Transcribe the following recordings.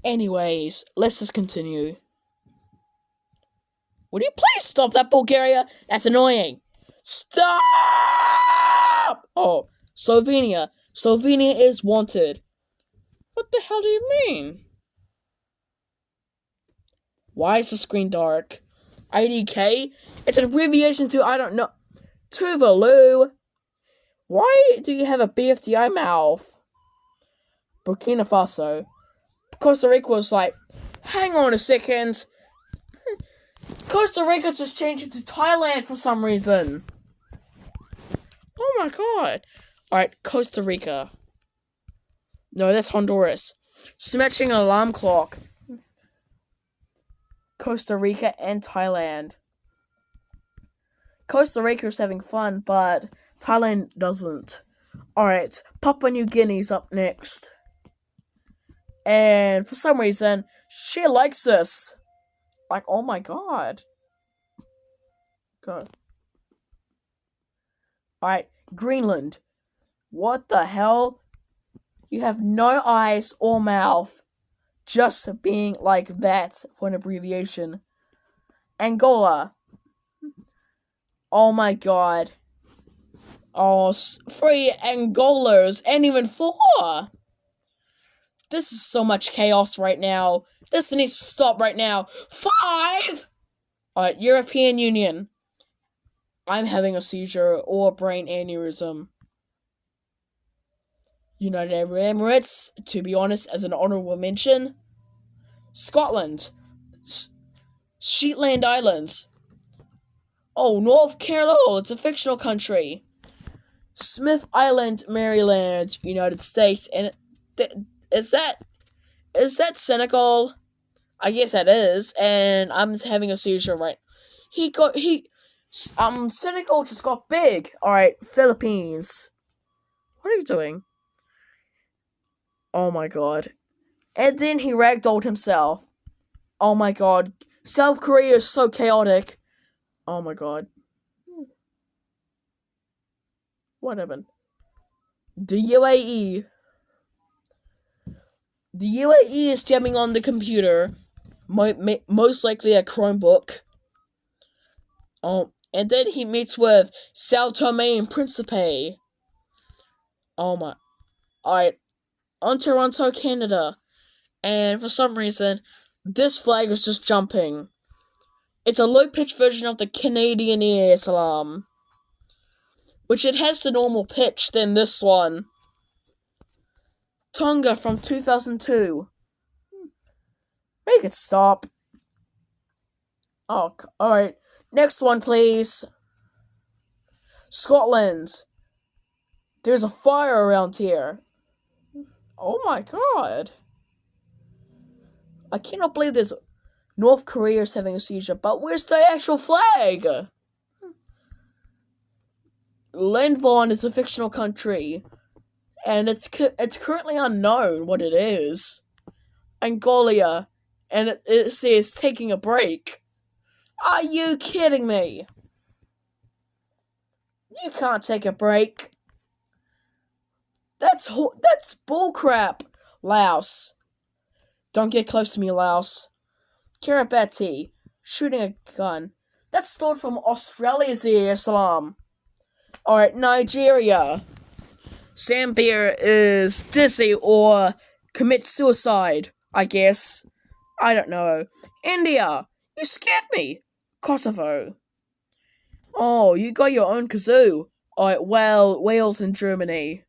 Anyways, let's just continue. Would you please stop that, Bulgaria? That's annoying. Stop! Oh, Slovenia. Slovenia is wanted. What the hell do you mean? Why is the screen dark? IDK? It's an abbreviation to, I don't know. Tuvalu. Why do you have a BFDI mouth? Burkina Faso. Costa Rica was like, hang on a second. Costa Rica just changed it to Thailand for some reason. Oh my god. Alright, Costa Rica. No, that's Honduras. Smashing an alarm clock. Costa Rica and Thailand. Costa Rica is having fun, but Thailand doesn't. Alright, Papua New Guinea's up next. And for some reason, she likes this. Like, oh my god. Go. Alright, Greenland. What the hell? You have no eyes or mouth. Just being like that for an abbreviation. Angola. Oh my god. Oh, 3 Angolas and even 4. This is so much chaos right now. This needs to stop right now. 5! Alright, European Union. I'm having a seizure or a brain aneurysm. United Arab Emirates, to be honest, as an honorable mention. Scotland. Shetland Islands. Oh, North Carolina, it's a fictional country. Smith Island, Maryland, United States, and is that Senegal? I guess that is, and I'm having a seizure right. Senegal just got big. Alright, Philippines. What are you doing? Oh my god. And then he ragdolled himself. Oh my god. South Korea is so chaotic. Oh my god. What happened? The UAE. The UAE is jamming on the computer. Most likely a Chromebook. And then he meets with Sao Tome and Principe. Oh my. Alright. On Toronto, Canada. And for some reason, this flag is just jumping. It's a low-pitch version of the Canadian EAS alarm. Which it has the normal pitch than this one. Tonga from 2002. Make it stop. Oh, alright. Next one, please. Scotland. There's a fire around here. Oh my god. I cannot believe this. North Korea is having a seizure, but where's the actual flag? Landvawn is a fictional country, and it's currently unknown what it is. Angola, and it says taking a break. Are you kidding me? You can't take a break. That's bullcrap. Laos. Don't get close to me, Laos. Kiribati. Shooting a gun. That's stored from Australia's EAS alarm. Alright, Nigeria. Zambia is dizzy or commit suicide, I guess. I don't know. India. You scared me. Kosovo. Oh, you got your own kazoo. Alright, well, Wales and Germany.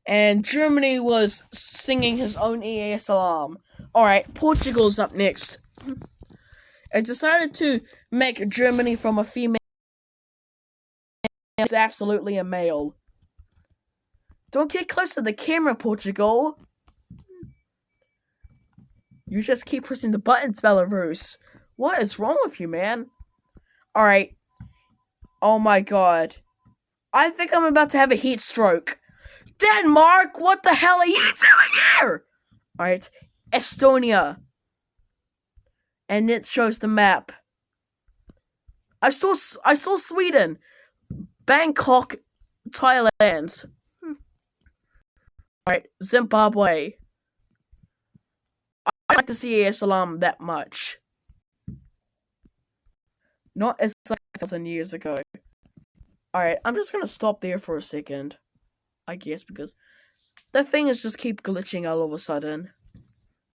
And Germany was singing his own EAS alarm. Alright, Portugal's up next. It decided to make Germany from a female. It's absolutely a male. Don't get close to the camera, Portugal. You just keep pushing the buttons, Belarus. What is wrong with you, man? Alright. Oh my god. I think I'm about to have a heat stroke. Denmark, what the hell are you doing here? Alright. Estonia. And it shows the map. I saw Sweden. Bangkok, Thailand. Alright, Zimbabwe. like to see Islam that much. Not as like 1,000 years ago. Alright, I'm just gonna stop there for a second. I guess, because the thing is just keep glitching all of a sudden.